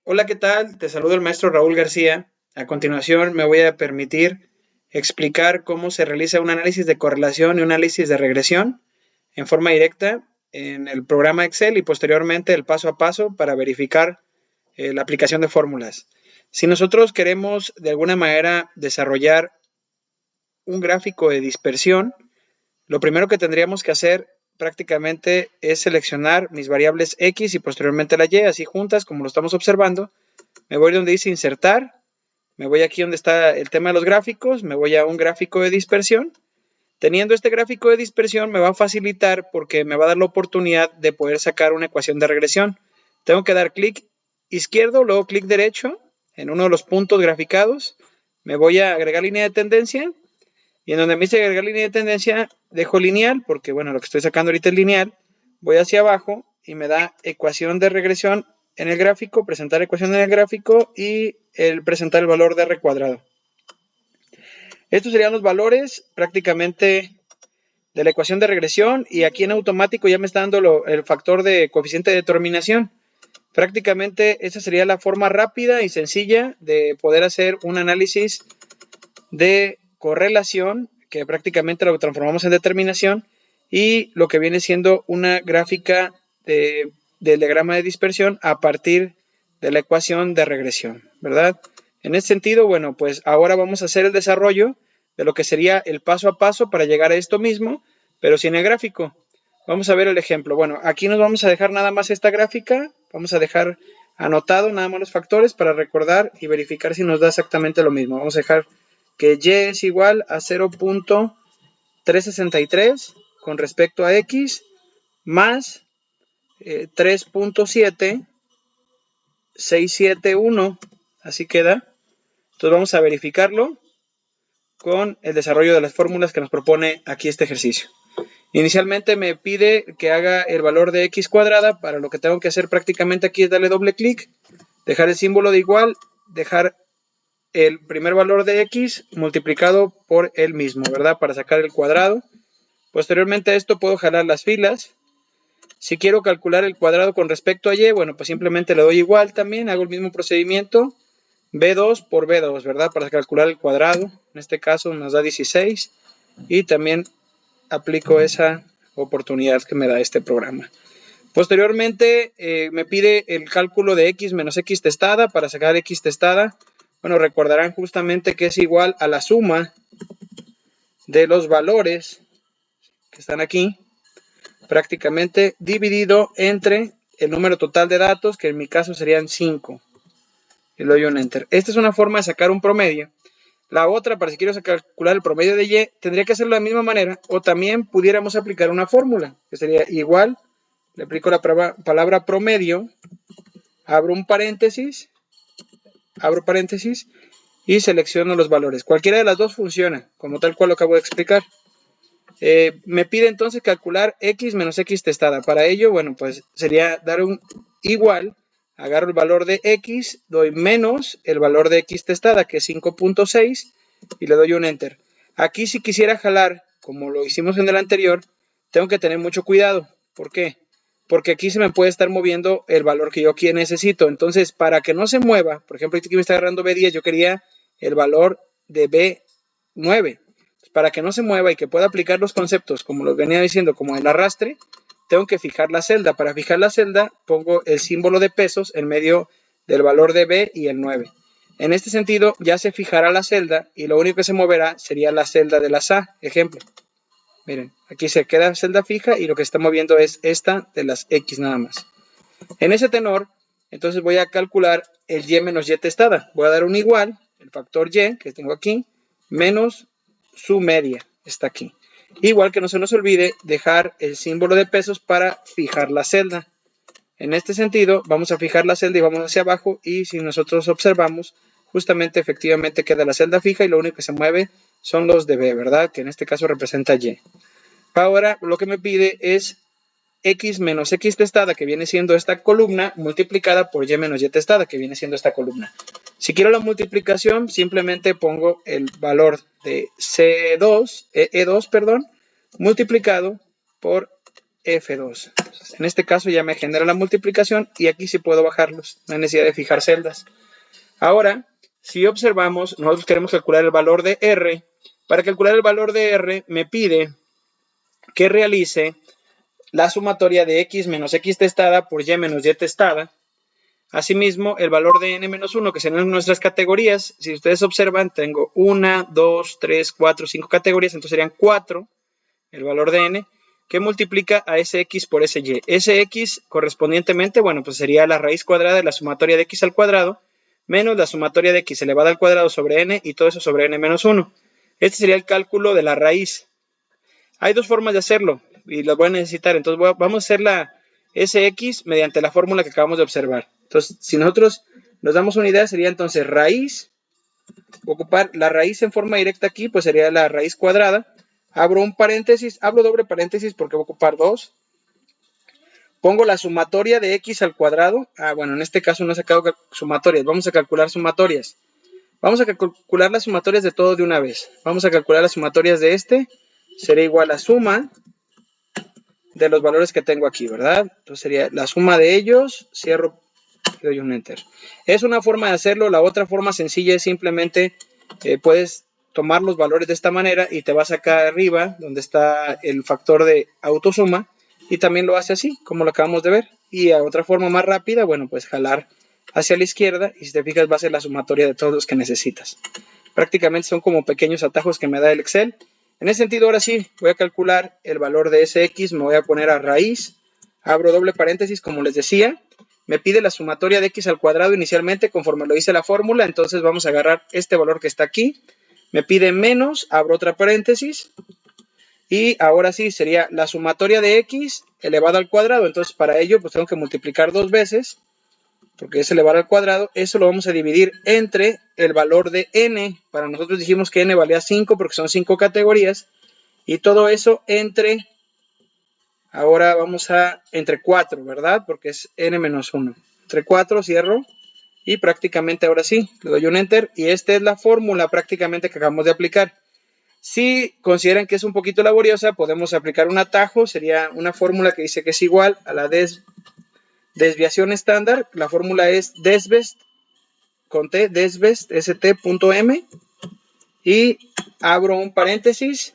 Hola, ¿qué tal? Te saludo el maestro Raúl García. A continuación me voy a permitir explicar cómo se realiza un análisis de correlación y un análisis de regresión en forma directa en el programa Excel y posteriormente el paso a paso para verificar la aplicación de fórmulas. Si nosotros queremos de alguna manera desarrollar un gráfico de dispersión, lo primero que tendríamos que hacer prácticamente es seleccionar mis variables X y posteriormente la Y, así juntas como lo estamos observando. Me voy donde dice insertar, me voy aquí donde está el tema de los gráficos, me voy a un gráfico de dispersión. Teniendo este gráfico de dispersión me va a facilitar porque me va a dar la oportunidad de poder sacar una ecuación de regresión. Tengo que dar clic izquierdo, luego clic derecho en uno de los puntos graficados. Me voy a agregar línea de tendencia y en donde me dice agregar línea de tendencia dejo lineal porque bueno, lo que estoy sacando ahorita es lineal. Voy hacia abajo y me da ecuación de regresión en el gráfico, presentar ecuación en el gráfico y presentar el valor de R cuadrado. Estos serían los valores prácticamente de la ecuación de regresión y aquí en automático ya me está dando el factor de coeficiente de determinación. Prácticamente esa sería la forma rápida y sencilla de poder hacer un análisis de correlación que prácticamente lo transformamos en determinación y lo que viene siendo una gráfica del diagrama de dispersión a partir de la ecuación de regresión, ¿verdad? En este sentido, bueno, pues ahora vamos a hacer el desarrollo de lo que sería el paso a paso para llegar a esto mismo, pero sin el gráfico. Vamos a ver el ejemplo. Bueno, aquí nos vamos a dejar nada más esta gráfica, vamos a dejar anotado nada más los factores para recordar y verificar si nos da exactamente lo mismo. Vamos a dejar que y es igual a 0.363 con respecto a x más 3.7671, así queda. Entonces vamos a verificarlo con el desarrollo de las fórmulas que nos propone aquí este ejercicio. Inicialmente me pide que haga el valor de x cuadrada, para lo que tengo que hacer prácticamente aquí es darle doble clic, dejar el símbolo de igual, dejar el primer valor de x multiplicado por el mismo, ¿verdad? Para sacar el cuadrado. Posteriormente a esto puedo jalar las filas. Si quiero calcular el cuadrado con respecto a y, bueno, pues simplemente le doy igual también, hago el mismo procedimiento, b2 por b2, ¿verdad? Para calcular el cuadrado, en este caso nos da 16 y también aplico esa oportunidad que me da este programa. Posteriormente me pide el cálculo de x menos x testada para sacar x testada. Bueno, recordarán justamente que es igual a la suma de los valores que están aquí, prácticamente dividido entre el número total de datos, que en mi caso serían 5. Y le doy un enter. Esta es una forma de sacar un promedio. La otra, para si quiero calcular el promedio de y, tendría que hacerlo de la misma manera, o también pudiéramos aplicar una fórmula, que sería igual, le aplico la palabra promedio, abro paréntesis y selecciono los valores. Cualquiera de las dos funciona, como tal cual lo acabo de explicar. Me pide entonces calcular x menos x testada. Para ello, bueno, pues sería dar un igual, agarro el valor de x, doy menos el valor de x testada, que es 5.6, y le doy un enter. Aquí si quisiera jalar, como lo hicimos en el anterior, tengo que tener mucho cuidado. ¿Por qué? Porque aquí se me puede estar moviendo el valor que yo aquí necesito. Entonces, para que no se mueva, por ejemplo, aquí me está agarrando B10, yo quería el valor de B9. Para que no se mueva y que pueda aplicar los conceptos, como los venía diciendo, como el arrastre, tengo que fijar la celda. Para fijar la celda, pongo el símbolo de pesos en medio del valor de B y el 9. En este sentido, ya se fijará la celda y lo único que se moverá sería la celda de las A. Ejemplo. Miren, aquí se queda celda fija y lo que se está moviendo es esta de las X nada más. En ese tenor, entonces voy a calcular el Y menos Y testada. Voy a dar un igual, el factor Y que tengo aquí, menos su media, está aquí. Igual que no se nos olvide dejar el símbolo de pesos para fijar la celda. En este sentido, vamos a fijar la celda y vamos hacia abajo y si nosotros observamos, justamente efectivamente queda la celda fija y lo único que se mueve son los de B, ¿verdad? Que en este caso representa Y. Ahora lo que me pide es x menos x testada, que viene siendo esta columna, multiplicada por y menos y testada, que viene siendo esta columna. Si quiero la multiplicación, simplemente pongo el valor de E2, multiplicado por F2. Entonces, en este caso ya me genera la multiplicación y aquí sí puedo bajarlos. No hay necesidad de fijar celdas. Ahora, si observamos, nosotros queremos calcular el valor de R. Para calcular el valor de R me pide que realice la sumatoria de x menos x testada por y menos y testada. Asimismo, el valor de n-1, que serán nuestras categorías, si ustedes observan, tengo 1, 2, 3, 4, 5 categorías, entonces serían 4 el valor de n, que multiplica a ese x por ese y. Ese x correspondientemente, bueno, pues sería la raíz cuadrada de la sumatoria de x al cuadrado, menos la sumatoria de x elevada al cuadrado sobre n, y todo eso sobre n-1. Este sería el cálculo de la raíz. Hay dos formas de hacerlo, y las voy a necesitar, entonces vamos a hacer la Sx mediante la fórmula que acabamos de observar. Entonces, si nosotros nos damos una idea, sería entonces raíz, ocupar la raíz en forma directa aquí, pues sería la raíz cuadrada. Abro un paréntesis, abro doble paréntesis porque voy a ocupar 2. Pongo la sumatoria de x al cuadrado. Bueno, en este caso no he sacado sumatorias, vamos a calcular sumatorias. Vamos a calcular las sumatorias de todo de una vez. Vamos a calcular las sumatorias de este. Sería igual a suma de los valores que tengo aquí, ¿verdad? Entonces sería la suma de ellos, cierro y doy un enter. Es una forma de hacerlo. La otra forma sencilla es simplemente puedes tomar los valores de esta manera y te vas acá arriba donde está el factor de autosuma y también lo hace así como lo acabamos de ver. Y a otra forma más rápida, bueno, pues jalar hacia la izquierda y si te fijas va a ser la sumatoria de todos los que necesitas. Prácticamente son como pequeños atajos que me da el Excel. En ese sentido, ahora sí, voy a calcular el valor de Sx, me voy a poner a raíz, abro doble paréntesis, como les decía, me pide la sumatoria de x al cuadrado inicialmente, conforme lo hice la fórmula, entonces vamos a agarrar este valor que está aquí, me pide menos, abro otra paréntesis, y ahora sí, sería la sumatoria de x elevada al cuadrado, entonces para ello pues tengo que multiplicar 2 veces, porque es elevar al cuadrado, eso lo vamos a dividir entre el valor de n. Para nosotros dijimos que n valía 5 porque son 5 categorías. Y todo eso entre, ahora vamos a, entre 4, ¿verdad? Porque es n menos 1. Entre 4 cierro y prácticamente ahora sí, le doy un enter. Y esta es la fórmula prácticamente que acabamos de aplicar. Si consideran que es un poquito laboriosa, podemos aplicar un atajo. Sería una fórmula que dice que es igual a la desviación estándar. La fórmula es desbest con t, desbest, st.m, y abro un paréntesis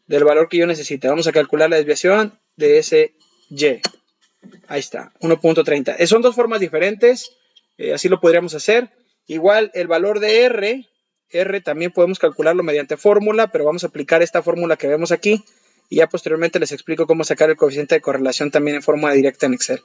del valor que yo necesite. Vamos a calcular la desviación de ese y. Ahí está, 1.30. Son dos formas diferentes, así lo podríamos hacer. Igual el valor de R también podemos calcularlo mediante fórmula, pero vamos a aplicar esta fórmula que vemos aquí y ya posteriormente les explico cómo sacar el coeficiente de correlación también en forma directa en Excel.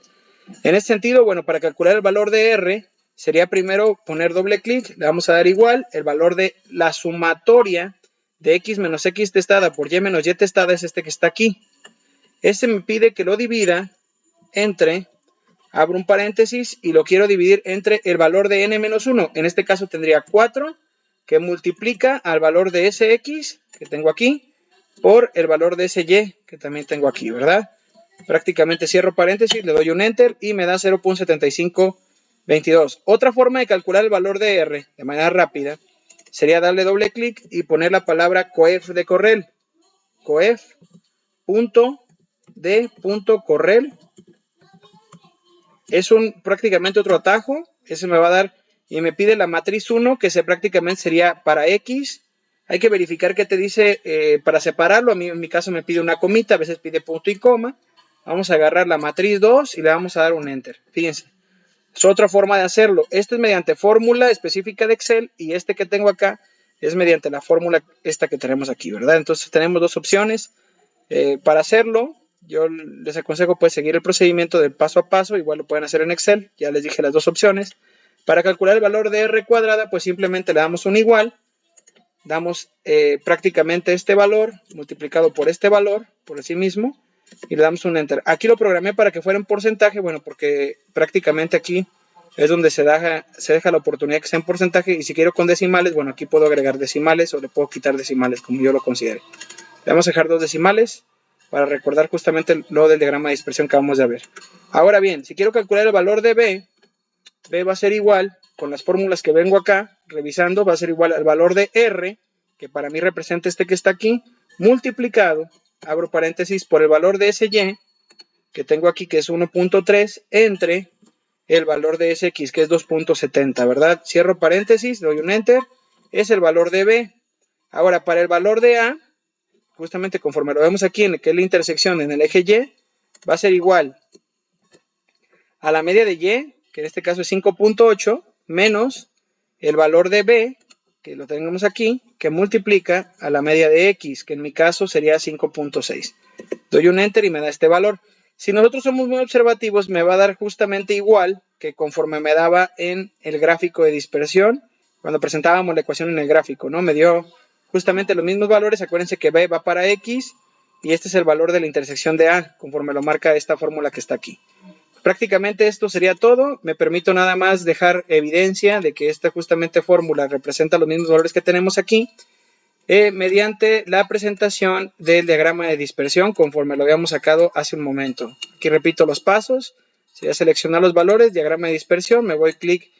En este sentido, bueno, para calcular el valor de R, sería primero poner doble clic, le vamos a dar igual, el valor de la sumatoria de x menos x testada por y menos y testada es este que está aquí. Este me pide que lo divida entre, abro un paréntesis y lo quiero dividir entre el valor de n menos 1. En este caso tendría 4 que multiplica al valor de ese x que tengo aquí por el valor de ese y que también tengo aquí, ¿verdad? Prácticamente cierro paréntesis, le doy un enter y me da 0.7522. Otra forma de calcular el valor de R de manera rápida sería darle doble clic y poner la palabra coef de correl. Coef.d.correl. Es prácticamente otro atajo. Ese me va a dar y me pide la matriz 1, que prácticamente sería para X. Hay que verificar qué te dice para separarlo. A mí en mi caso me pide una comita, a veces pide punto y coma. Vamos a agarrar la matriz 2 y le vamos a dar un enter. Fíjense. Es otra forma de hacerlo. Este es mediante fórmula específica de Excel y este que tengo acá es mediante la fórmula esta que tenemos aquí, ¿verdad? Entonces tenemos dos opciones. Para hacerlo, yo les aconsejo pues seguir el procedimiento de paso a paso. Igual lo pueden hacer en Excel. Ya les dije las dos opciones. Para calcular el valor de R cuadrada, pues simplemente le damos un igual. Damos prácticamente este valor multiplicado por este valor, por sí mismo. Y le damos un enter. Aquí lo programé para que fuera en porcentaje, bueno, porque prácticamente aquí es donde se deja la oportunidad que sea en porcentaje, y si quiero con decimales, bueno, aquí puedo agregar decimales o le puedo quitar decimales, como yo lo considere. Le vamos a dejar 2 decimales para recordar justamente lo del diagrama de dispersión que vamos a ver. Ahora bien, si quiero calcular el valor de B va a ser igual, con las fórmulas que vengo acá revisando, va a ser igual al valor de R, que para mí representa este que está aquí, multiplicado abro paréntesis, por el valor de ese y que tengo aquí, que es 1.3, entre el valor de ese x, que es 2.70, ¿verdad? Cierro paréntesis, doy un enter, es el valor de b. Ahora, para el valor de a, justamente conforme lo vemos aquí, en que es la intersección en el eje y, va a ser igual a la media de y, que en este caso es 5.8, menos el valor de b, que lo tenemos aquí, que multiplica a la media de x, que en mi caso sería 5.6. Doy un enter y me da este valor. Si nosotros somos muy observativos, me va a dar justamente igual que conforme me daba en el gráfico de dispersión, cuando presentábamos la ecuación en el gráfico, ¿no? Me dio justamente los mismos valores. Acuérdense que b va para x y este es el valor de la intersección de a, conforme lo marca esta fórmula que está aquí. Prácticamente esto sería todo. Me permito nada más dejar evidencia de que esta justamente fórmula representa los mismos valores que tenemos aquí, mediante la presentación del diagrama de dispersión conforme lo habíamos sacado hace un momento. Aquí repito los pasos. Sería seleccionar los valores, diagrama de dispersión, me voy clic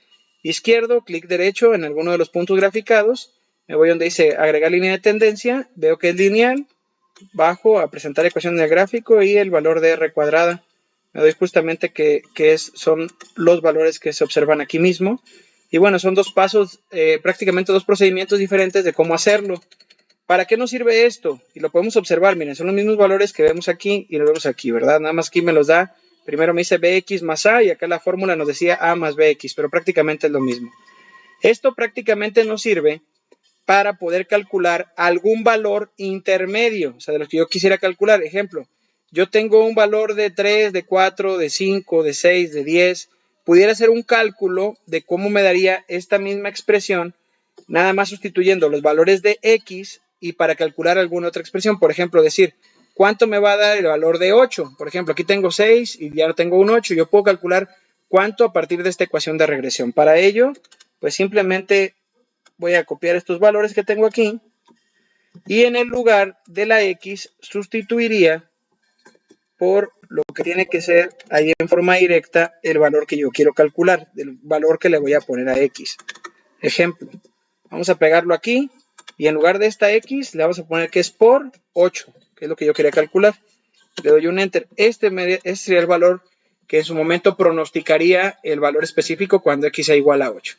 izquierdo, clic derecho en alguno de los puntos graficados, me voy donde dice agregar línea de tendencia, veo que es lineal, bajo a presentar ecuación del gráfico y el valor de r cuadrada. Me doy justamente que son los valores que se observan aquí mismo. Y bueno, son dos pasos, prácticamente dos procedimientos diferentes de cómo hacerlo. ¿Para qué nos sirve esto? Y lo podemos observar, miren, son los mismos valores que vemos aquí y los vemos aquí, ¿verdad? Nada más aquí me los da, primero me dice bx más a y acá la fórmula nos decía a más bx, pero prácticamente es lo mismo. Esto prácticamente nos sirve para poder calcular algún valor intermedio, o sea, de los que yo quisiera calcular. Ejemplo, yo tengo un valor de 3, de 4, de 5, de 6, de 10. Pudiera hacer un cálculo de cómo me daría esta misma expresión, nada más sustituyendo los valores de x y para calcular alguna otra expresión. Por ejemplo, decir, ¿cuánto me va a dar el valor de 8? Por ejemplo, aquí tengo 6 y ya tengo un 8. Yo puedo calcular cuánto a partir de esta ecuación de regresión. Para ello, pues simplemente voy a copiar estos valores que tengo aquí y en el lugar de la x sustituiría por lo que tiene que ser ahí en forma directa el valor que yo quiero calcular, el valor que le voy a poner a x. Ejemplo, vamos a pegarlo aquí y en lugar de esta x le vamos a poner que es por 8, que es lo que yo quería calcular. Le doy un enter. Este sería el valor que en su momento pronosticaría el valor específico cuando x sea igual a 8.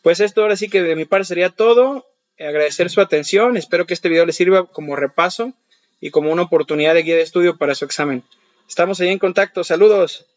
Pues esto ahora sí que de mi parte sería todo. Agradecer su atención. Espero que este video les sirva como repaso y como una oportunidad de guía de estudio para su examen. Estamos ahí en contacto. Saludos.